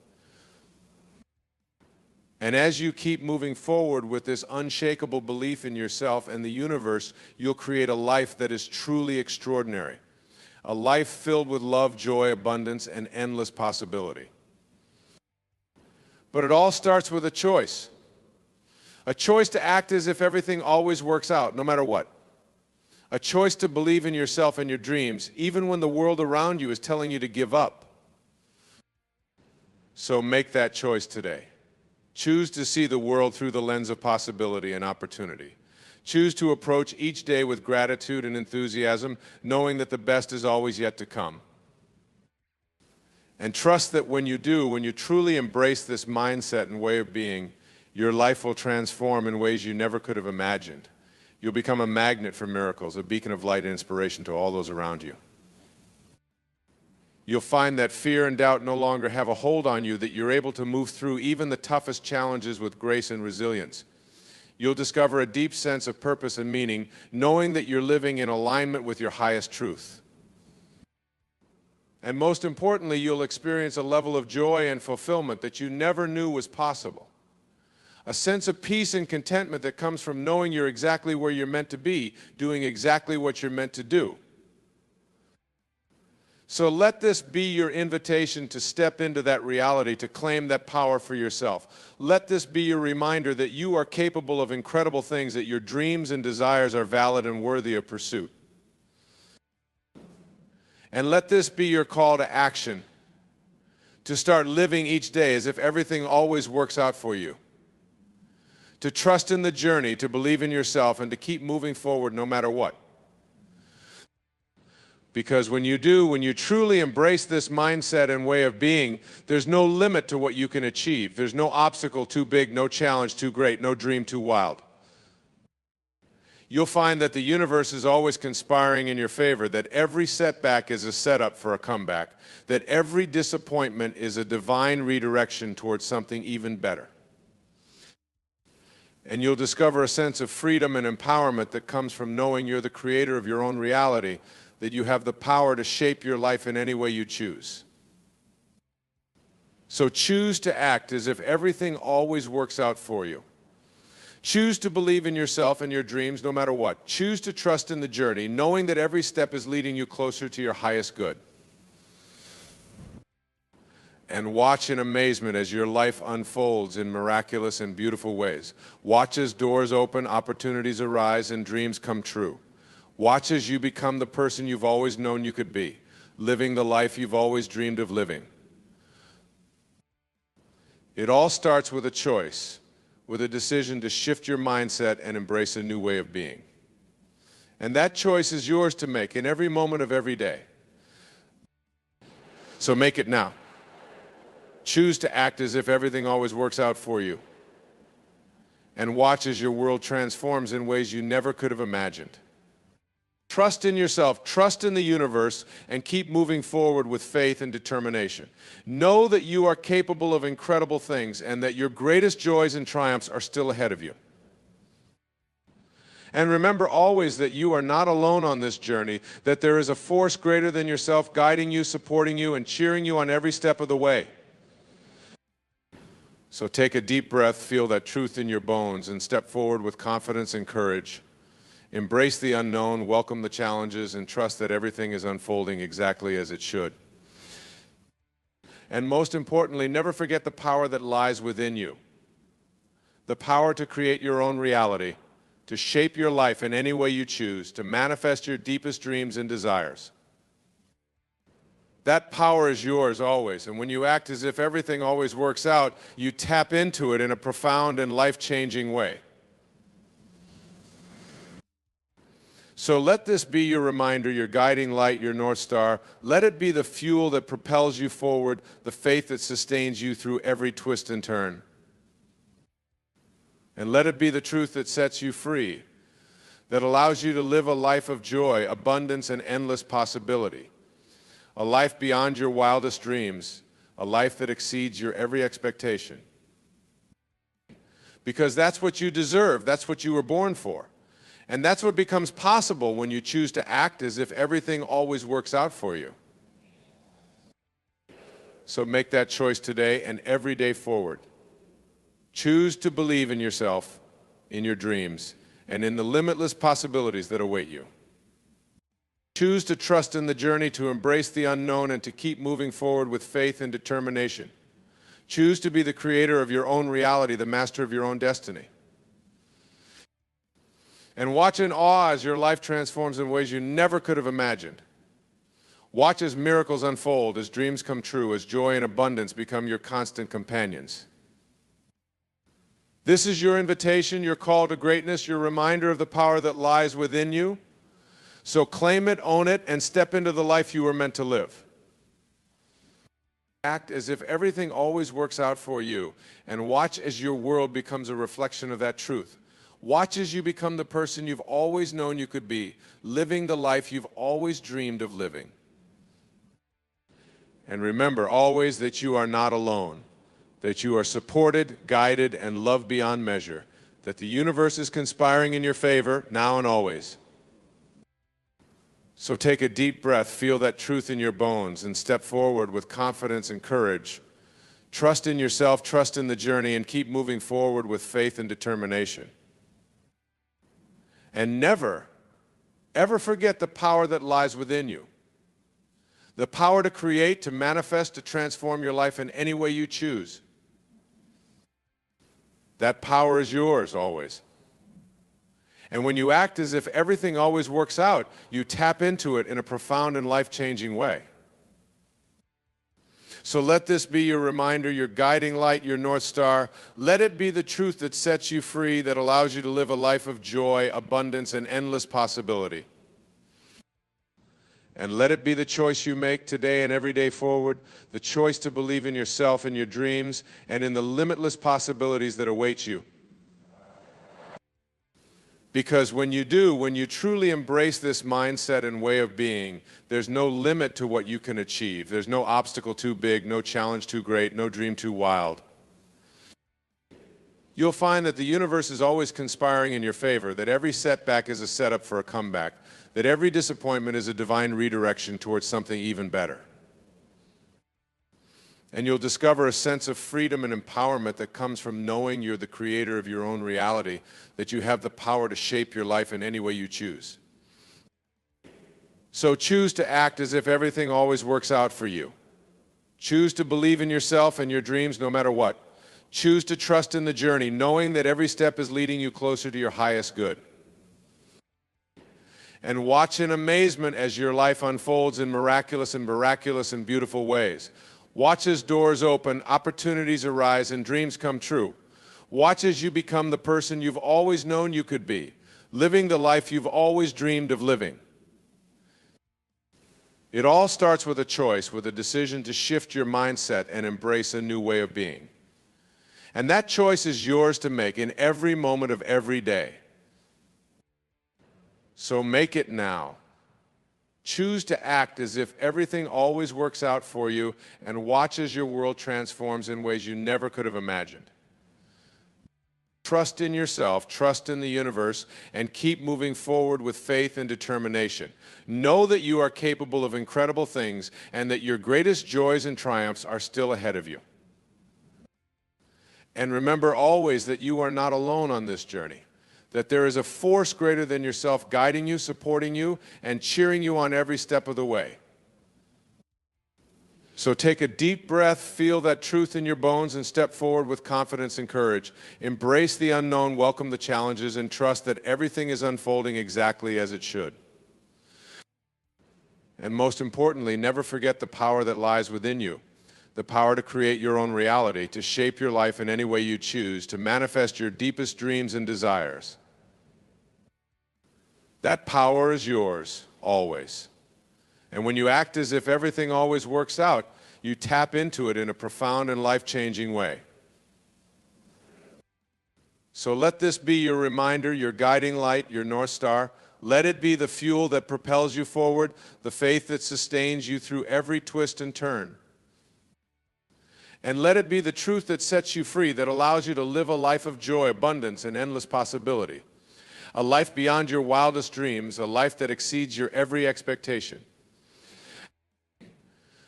And as you keep moving forward with this unshakable belief in yourself and the universe, you'll create a life that is truly extraordinary, a life filled with love, joy, abundance, and endless possibility. But it all starts with a choice to act as if everything always works out, no matter what. A choice to believe in yourself and your dreams, even when the world around you is telling you to give up. So make that choice today. Choose to see the world through the lens of possibility and opportunity. Choose to approach each day with gratitude and enthusiasm, knowing that the best is always yet to come. And trust that when you truly embrace this mindset and way of being, your life will transform in ways you never could have imagined. You'll become a magnet for miracles, a beacon of light and inspiration to all those around you. You'll find that fear and doubt no longer have a hold on you, that you're able to move through even the toughest challenges with grace and resilience. You'll discover a deep sense of purpose and meaning, knowing that you're living in alignment with your highest truth. And most importantly, you'll experience a level of joy and fulfillment that you never knew was possible. A sense of peace and contentment that comes from knowing you're exactly where you're meant to be, doing exactly what you're meant to do. So let this be your invitation to step into that reality, to claim that power for yourself. Let this be your reminder that you are capable of incredible things, that your dreams and desires are valid and worthy of pursuit. And let this be your call to action, to start living each day as if everything always works out for you. To trust in the journey, to believe in yourself, and to keep moving forward no matter what. Because when you truly embrace this mindset and way of being, there's no limit to what you can achieve. There's no obstacle too big, no challenge too great, no dream too wild. You'll find that the universe is always conspiring in your favor, that every setback is a setup for a comeback, that every disappointment is a divine redirection towards something even better. And you'll discover a sense of freedom and empowerment that comes from knowing you're the creator of your own reality, that you have the power to shape your life in any way you choose. So choose to act as if everything always works out for you. Choose to believe in yourself and your dreams no matter what. Choose to trust in the journey, knowing that every step is leading you closer to your highest good. And watch in amazement as your life unfolds in miraculous and beautiful ways. Watch as doors open, opportunities arise, and dreams come true. Watch as you become the person you've always known you could be, living the life you've always dreamed of living. It all starts with a choice, with a decision to shift your mindset and embrace a new way of being. And that choice is yours to make in every moment of every day. So make it now. Choose to act as if everything always works out for you. And watch as your world transforms in ways you never could have imagined. Trust in yourself, trust in the universe, and keep moving forward with faith and determination. Know that you are capable of incredible things and that your greatest joys and triumphs are still ahead of you. And remember always that you are not alone on this journey, that there is a force greater than yourself guiding you, supporting you, and cheering you on every step of the way. So take a deep breath, feel that truth in your bones, and step forward with confidence and courage. Embrace the unknown, welcome the challenges, and trust that everything is unfolding exactly as it should. And most importantly, never forget the power that lies within you. The power to create your own reality, to shape your life in any way you choose, to manifest your deepest dreams and desires. That power is yours always, and when you act as if everything always works out, you tap into it in a profound and life-changing way. So let this be your reminder, your guiding light, your North Star. Let it be the fuel that propels you forward, the faith that sustains you through every twist and turn. And let it be the truth that sets you free, that allows you to live a life of joy, abundance, and endless possibility. A life beyond your wildest dreams, a life that exceeds your every expectation. Because that's what you deserve, that's what you were born for. And that's what becomes possible when you choose to act as if everything always works out for you. So make that choice today and every day forward. Choose to believe in yourself, in your dreams, and in the limitless possibilities that await you. Choose to trust in the journey, to embrace the unknown, and to keep moving forward with faith and determination. Choose to be the creator of your own reality, the master of your own destiny. And watch in awe as your life transforms in ways you never could have imagined. Watch as miracles unfold, as dreams come true, as joy and abundance become your constant companions. This is your invitation, your call to greatness, your reminder of the power that lies within you. So claim it, own it, and step into the life you were meant to live. Act as if everything always works out for you, and watch as your world becomes a reflection of that truth. Watch as you become the person you've always known you could be, living the life you've always dreamed of living. And remember always that you are not alone, that you are supported, guided, and loved beyond measure, that the universe is conspiring in your favor now and always. So take a deep breath, feel that truth in your bones, and step forward with confidence and courage. Trust in yourself, trust in the journey, and keep moving forward with faith and determination. And never, ever forget the power that lies within you. The power to create, to manifest, to transform your life in any way you choose. That power is yours always. And when you act as if everything always works out, you tap into it in a profound and life-changing way. So let this be your reminder, your guiding light, your North Star. Let it be the truth that sets you free, that allows you to live a life of joy, abundance, and endless possibility. And let it be the choice you make today and every day forward, the choice to believe in yourself and your dreams and in the limitless possibilities that await you. Because when you do, when you truly embrace this mindset and way of being, there's no limit to what you can achieve. There's no obstacle too big, no challenge too great, no dream too wild. You'll find that the universe is always conspiring in your favor, that every setback is a setup for a comeback, that every disappointment is a divine redirection towards something even better. And you'll discover a sense of freedom and empowerment that comes from knowing you're the creator of your own reality, that you have the power to shape your life in any way you choose. So choose to act as if everything always works out for you. Choose to believe in yourself and your dreams no matter what. Choose to trust in the journey, knowing that every step is leading you closer to your highest good. And watch in amazement as your life unfolds in miraculous and beautiful ways. Watch as doors open, opportunities arise, and dreams come true. Watch as you become the person you've always known you could be, living the life you've always dreamed of living. It all starts with a choice, with a decision to shift your mindset and embrace a new way of being. And that choice is yours to make in every moment of every day. So make it now. Choose to act as if everything always works out for you, and watch as your world transforms in ways you never could have imagined. Trust in yourself, trust in the universe, and keep moving forward with faith and determination. Know that you are capable of incredible things and that your greatest joys and triumphs are still ahead of you. And remember always that you are not alone on this journey, that there is a force greater than yourself guiding you, supporting you, and cheering you on every step of the way. So take a deep breath, feel that truth in your bones, and step forward with confidence and courage. Embrace the unknown, welcome the challenges, and trust that everything is unfolding exactly as it should. And most importantly, never forget the power that lies within you, the power to create your own reality, to shape your life in any way you choose, to manifest your deepest dreams and desires. That power is yours, always. And when you act as if everything always works out, you tap into it in a profound and life-changing way. So let this be your reminder, your guiding light, your North Star. Let it be the fuel that propels you forward, the faith that sustains you through every twist and turn. And let it be the truth that sets you free, that allows you to live a life of joy, abundance, and endless possibility. A life beyond your wildest dreams, a life that exceeds your every expectation.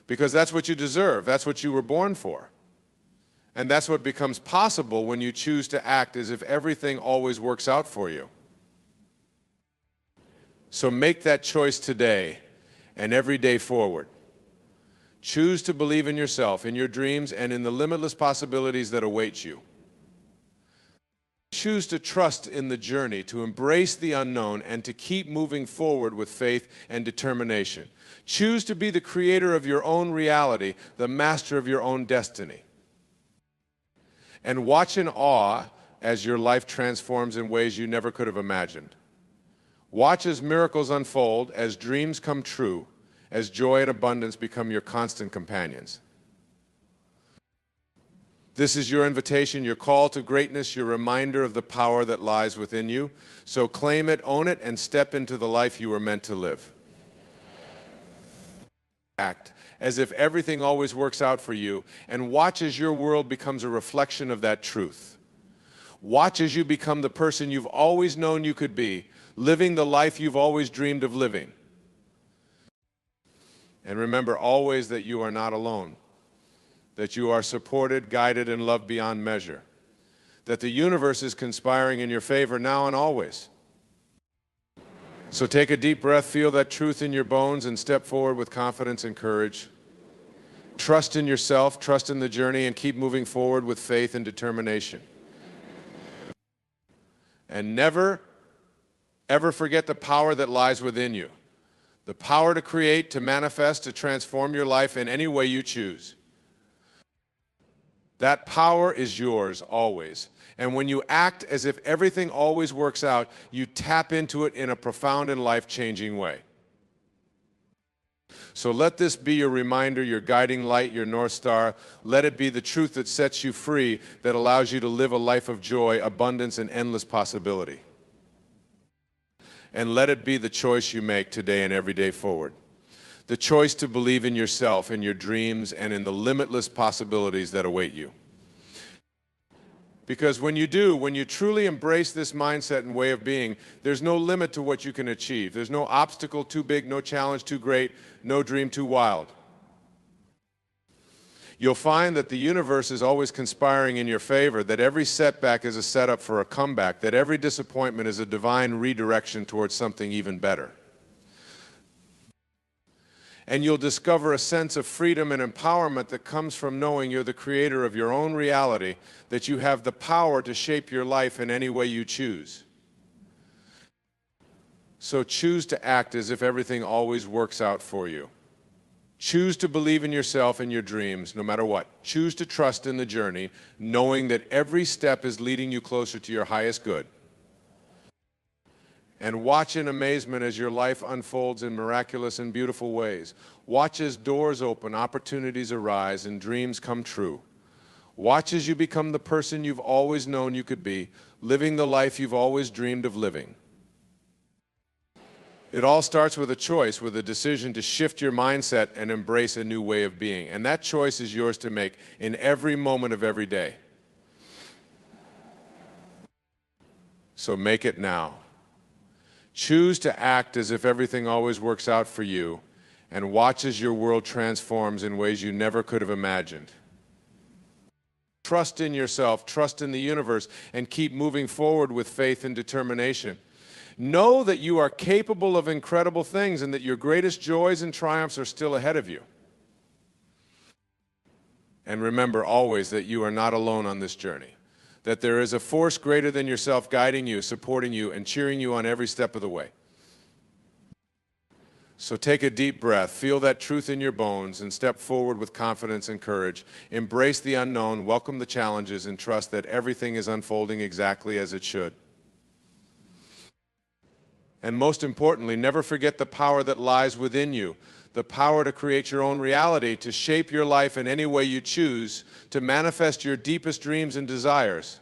Because that's what you deserve, that's what you were born for. And that's what becomes possible when you choose to act as if everything always works out for you. So make that choice today and every day forward. Choose to believe in yourself, in your dreams, and in the limitless possibilities that await you. Choose to trust in the journey, to embrace the unknown, and to keep moving forward with faith and determination. Choose to be the creator of your own reality, the master of your own destiny. And watch in awe as your life transforms in ways you never could have imagined. Watch as miracles unfold, as dreams come true, as joy and abundance become your constant companions. This is your invitation, your call to greatness, your reminder of the power that lies within you. So claim it, own it, and step into the life you were meant to live. Act as if everything always works out for you, and watch as your world becomes a reflection of that truth. Watch as you become the person you've always known you could be, living the life you've always dreamed of living. And remember always that you are not alone, that you are supported, guided, and loved beyond measure, that the universe is conspiring in your favor now and always. So take a deep breath, feel that truth in your bones, and step forward with confidence and courage. Trust in yourself, trust in the journey, and keep moving forward with faith and determination. And never, ever forget the power that lies within you. The power to create, to manifest, to transform your life in any way you choose. That power is yours always. And when you act as if everything always works out, you tap into it in a profound and life-changing way. So let this be your reminder, your guiding light, your North Star. Let it be the truth that sets you free, that allows you to live a life of joy, abundance, and endless possibility. And let it be the choice you make today and every day forward. The choice to believe in yourself, in your dreams, and in the limitless possibilities that await you. Because when you do, when you truly embrace this mindset and way of being, there's no limit to what you can achieve. There's no obstacle too big, no challenge too great, no dream too wild. You'll find that the universe is always conspiring in your favor, that every setback is a setup for a comeback, that every disappointment is a divine redirection towards something even better. And you'll discover a sense of freedom and empowerment that comes from knowing you're the creator of your own reality, that you have the power to shape your life in any way you choose. So choose to act as if everything always works out for you. Choose to believe in yourself and your dreams, no matter what. Choose to trust in the journey, knowing that every step is leading you closer to your highest good. And watch in amazement as your life unfolds in miraculous and beautiful ways. Watch as doors open, opportunities arise, and dreams come true. Watch as you become the person you've always known you could be, living the life you've always dreamed of living. It all starts with a choice, with a decision to shift your mindset and embrace a new way of being. And that choice is yours to make in every moment of every day. So make it now. Choose to act as if everything always works out for you, and watch as your world transforms in ways you never could have imagined. Trust in yourself, trust in the universe, and keep moving forward with faith and determination. Know that you are capable of incredible things and that your greatest joys and triumphs are still ahead of you. And remember always that you are not alone on this journey, that there is a force greater than yourself guiding you, supporting you, and cheering you on every step of the way. So take a deep breath, feel that truth in your bones, and step forward with confidence and courage. Embrace the unknown, welcome the challenges, and trust that everything is unfolding exactly as it should. And most importantly, never forget the power that lies within you, the power to create your own reality, to shape your life in any way you choose, to manifest your deepest dreams and desires.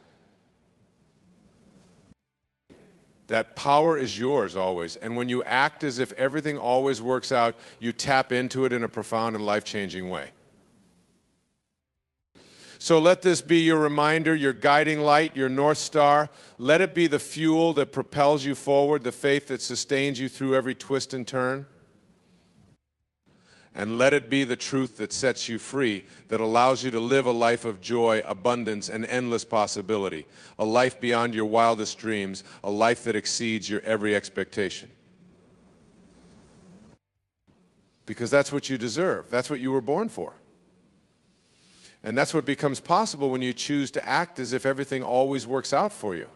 That power is yours always. And when you act as if everything always works out, you tap into it in a profound and life-changing way. So let this be your reminder, your guiding light, your North Star. Let it be the fuel that propels you forward, the faith that sustains you through every twist and turn. And let it be the truth that sets you free, that allows you to live a life of joy, abundance, and endless possibility. A life beyond your wildest dreams, a life that exceeds your every expectation. Because that's what you deserve. That's what you were born for. And that's what becomes possible when you choose to act as if everything always works out for you.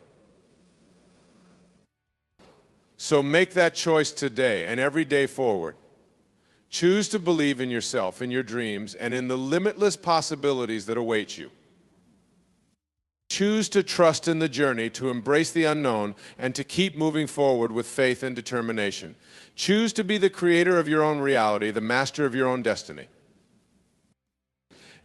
So make that choice today and every day forward. Choose to believe in yourself, in your dreams, and in the limitless possibilities that await you. Choose to trust in the journey, to embrace the unknown, and to keep moving forward with faith and determination. Choose to be the creator of your own reality, the master of your own destiny.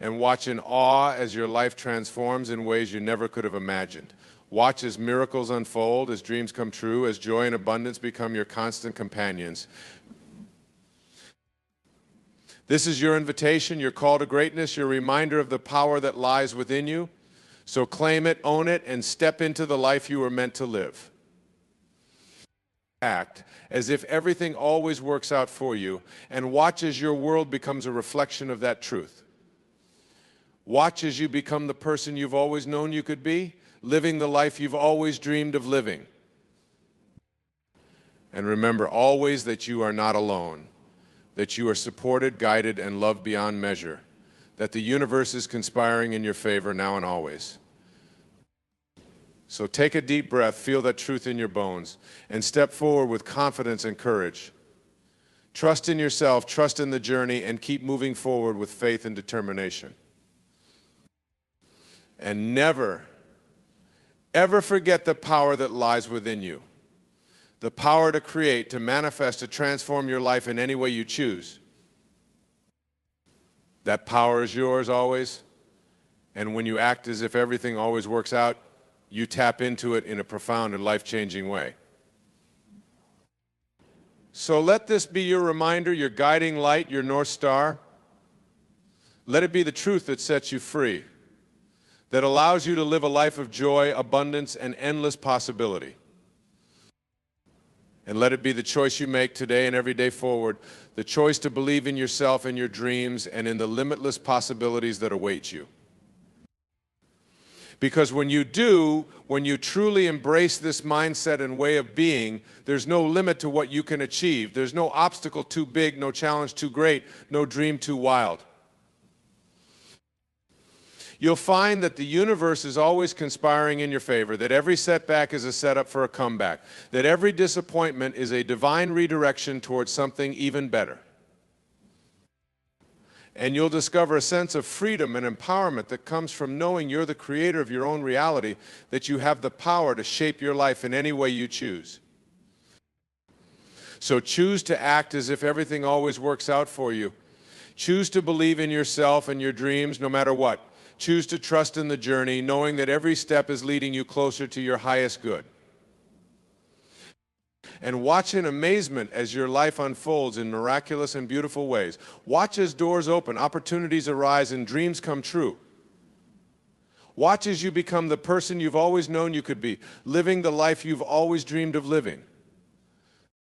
And watch in awe as your life transforms in ways you never could have imagined. Watch as miracles unfold, as dreams come true, as joy and abundance become your constant companions. This is your invitation, your call to greatness, your reminder of the power that lies within you. So claim it, own it, and step into the life you were meant to live. Act as if everything always works out for you, and watch as your world becomes a reflection of that truth. Watch as you become the person you've always known you could be, living the life you've always dreamed of living. And remember always that you are not alone, that you are supported, guided, and loved beyond measure, that the universe is conspiring in your favor now and always. So take a deep breath, feel that truth in your bones, and step forward with confidence and courage. Trust in yourself, trust in the journey, and keep moving forward with faith and determination. And never, ever forget the power that lies within you. The power to create, to manifest, to transform your life in any way you choose. That power is yours always. And when you act as if everything always works out, you tap into it in a profound and life-changing way. So let this be your reminder, your guiding light, your North Star. Let it be the truth that sets you free, that allows you to live a life of joy, abundance, and endless possibility. And let it be the choice you make today and every day forward, the choice to believe in yourself and your dreams and in the limitless possibilities that await you. Because when you do, when you truly embrace this mindset and way of being, there's no limit to what you can achieve. There's no obstacle too big, no challenge too great, no dream too wild. You'll find that the universe is always conspiring in your favor, that every setback is a setup for a comeback, that every disappointment is a divine redirection towards something even better. And you'll discover a sense of freedom and empowerment that comes from knowing you're the creator of your own reality, that you have the power to shape your life in any way you choose. So choose to act as if everything always works out for you. Choose to believe in yourself and your dreams no matter what. Choose to trust in the journey, knowing that every step is leading you closer to your highest good. And watch in amazement as your life unfolds in miraculous and beautiful ways. Watch as doors open, opportunities arise, and dreams come true. Watch as you become the person you've always known you could be, living the life you've always dreamed of living.